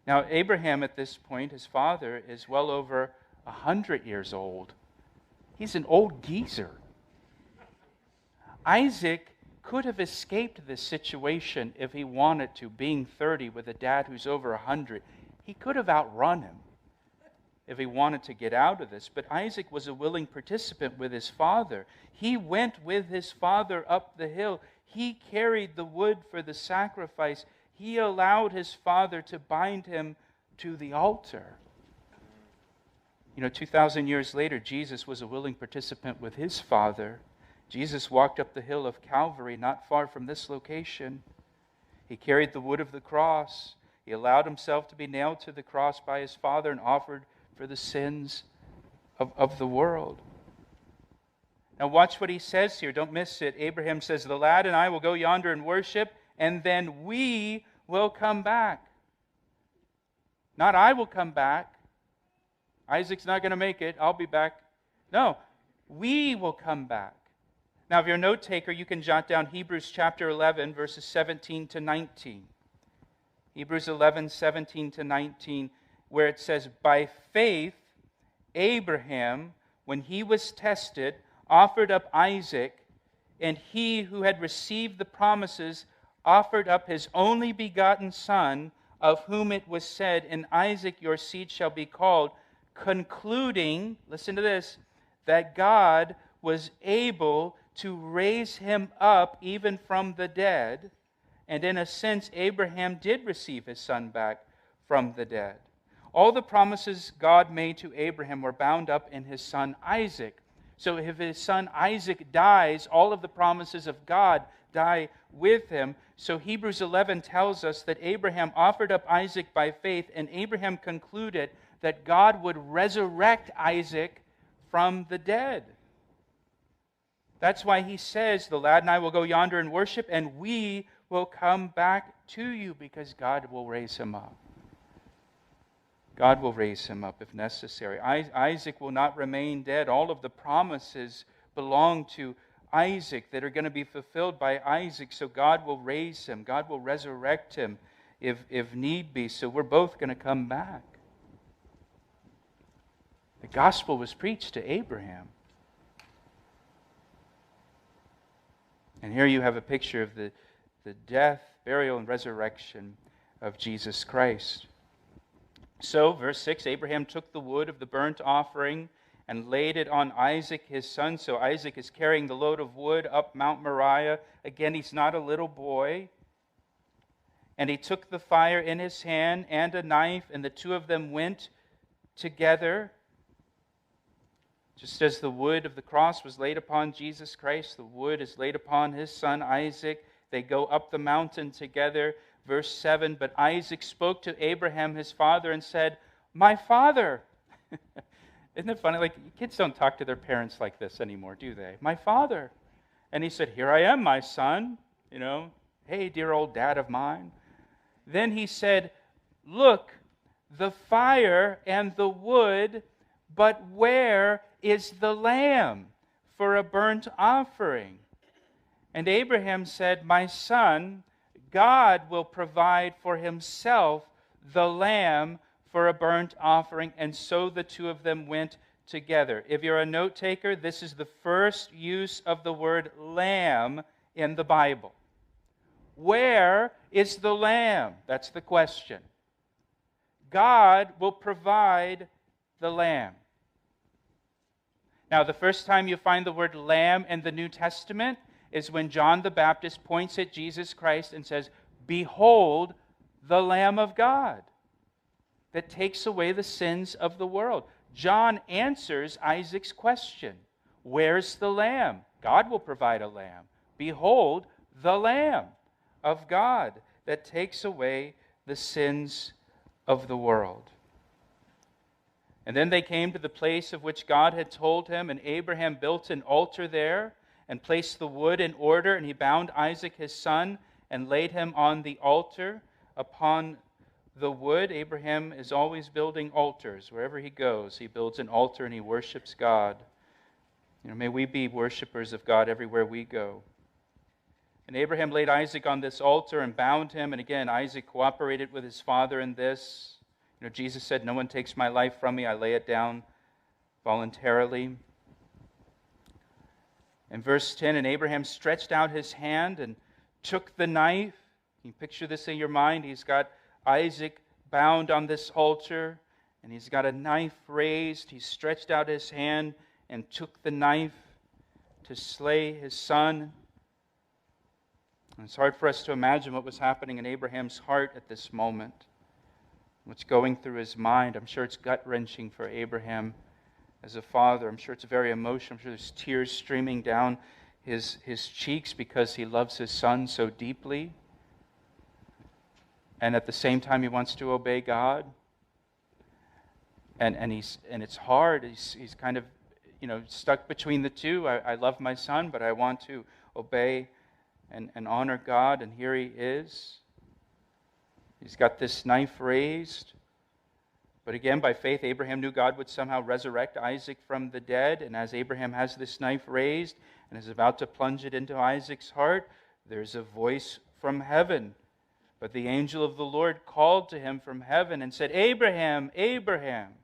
Now, Abraham at this point, his father, is well over 100 years old. He's an old geezer. Isaac could have escaped this situation if he wanted to, being 30 with a dad who's over 100. He could have outrun him if he wanted to get out of this. But Isaac was a willing participant with his father. He went with his father up the hill. He carried the wood for the sacrifice. He allowed his father to bind him to the altar. 2,000 years later, Jesus was a willing participant with his father. Jesus walked up the hill of Calvary, not far from this location. He carried the wood of the cross. He allowed himself to be nailed to the cross by his father and offered for the sins of the world. Now watch what he says here. Don't miss it. Abraham says, "The lad and I will go yonder and worship, and then we will come back." Not I will come back. Isaac's not going to make it. I'll be back. No, we will come back. Now, if you're a note taker, you can jot down Hebrews chapter 11, verses 17 to 19. Hebrews 11, 17 to 19, where it says, "By faith, Abraham, when he was tested, offered up Isaac, and he who had received the promises offered up his only begotten son, of whom it was said, 'In Isaac your seed shall be called,' concluding," listen to this, "that God was able to raise him up even from the dead." And in a sense, Abraham did receive his son back from the dead. All the promises God made to Abraham were bound up in his son Isaac. So if his son Isaac dies, all of the promises of God die with him. So Hebrews 11 tells us that Abraham offered up Isaac by faith, and Abraham concluded that God would resurrect Isaac from the dead. That's why he says, "The lad and I will go yonder and worship, and we will come back to you," because God will raise him up. God will raise him up if necessary. Isaac will not remain dead. All of the promises belong to Isaac that are going to be fulfilled by Isaac, so God will raise him. God will resurrect him if need be. So we're both going to come back. The gospel was preached to Abraham. And here you have a picture of the death, burial, and resurrection of Jesus Christ. So, verse 6, Abraham took the wood of the burnt offering and laid it on Isaac his son. So Isaac is carrying the load of wood up Mount Moriah. Again, he's not a little boy. And he took the fire in his hand and a knife, and the two of them went together. Just as the wood of the cross was laid upon Jesus Christ, the wood is laid upon his son Isaac. They go up the mountain together. Verse 7, "But Isaac spoke to Abraham his father and said, 'My father.'" Isn't it funny? Kids don't talk to their parents like this anymore, do they? "My father." And he said, "Here I am, my son." "Hey, dear old dad of mine." Then he said, "Look, the fire and the wood, but where is the lamb for a burnt offering?" And Abraham said, "My son, God will provide for himself the lamb for a burnt offering." And so the two of them went together. If you're a note taker, this is the first use of the word lamb in the Bible. Where is the lamb? That's the question. God will provide the lamb. Now, the first time you find the word lamb in the New Testament is when John the Baptist points at Jesus Christ and says, "Behold, the Lamb of God that takes away the sins of the world." John answers Isaac's question. Where's the lamb? God will provide a lamb. Behold, the Lamb of God that takes away the sins of the world. And then they came to the place of which God had told him, and Abraham built an altar there and placed the wood in order, and he bound Isaac his son and laid him on the altar upon the wood. Abraham is always building altars. Wherever he goes, he builds an altar and he worships God. May we be worshipers of God everywhere we go. And Abraham laid Isaac on this altar and bound him. And again, Isaac cooperated with his father in this. Jesus said, "No one takes my life from me. I lay it down voluntarily." In verse 10, and Abraham stretched out his hand and took the knife. Can you picture this in your mind? He's got Isaac bound on this altar, and he's got a knife raised. He stretched out his hand and took the knife to slay his son. And it's hard for us to imagine what was happening in Abraham's heart at this moment, what's going through his mind. I'm sure it's gut-wrenching for Abraham as a father. I'm sure it's very emotional. I'm sure there's tears streaming down his cheeks because he loves his son so deeply. And at the same time, he wants to obey God. And it's hard. He's kind of, stuck between the two. I love my son, but I want to obey and honor God. And here he is. He's got this knife raised. But again, by faith, Abraham knew God would somehow resurrect Isaac from the dead. And as Abraham has this knife raised and is about to plunge it into Isaac's heart, there's a voice from heaven. But the angel of the Lord called to him from heaven and said, "Abraham, Abraham."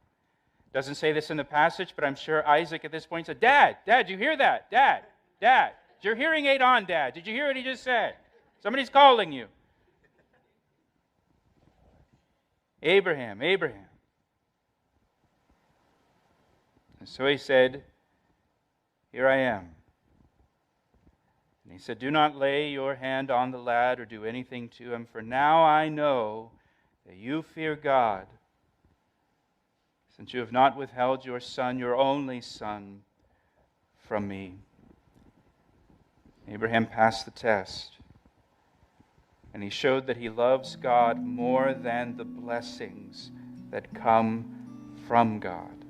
Doesn't say this in the passage, but I'm sure Isaac at this point said, Dad, did you hear that? Dad, is your hearing aid on, Dad? Did you hear what he just said? Somebody's calling you. Abraham, Abraham. And so he said, "Here I am." And he said, "Do not lay your hand on the lad or do anything to him, for now I know that you fear God, since you have not withheld your son, your only son, from me." Abraham passed the test, and he showed that he loves God more than the blessings that come from God.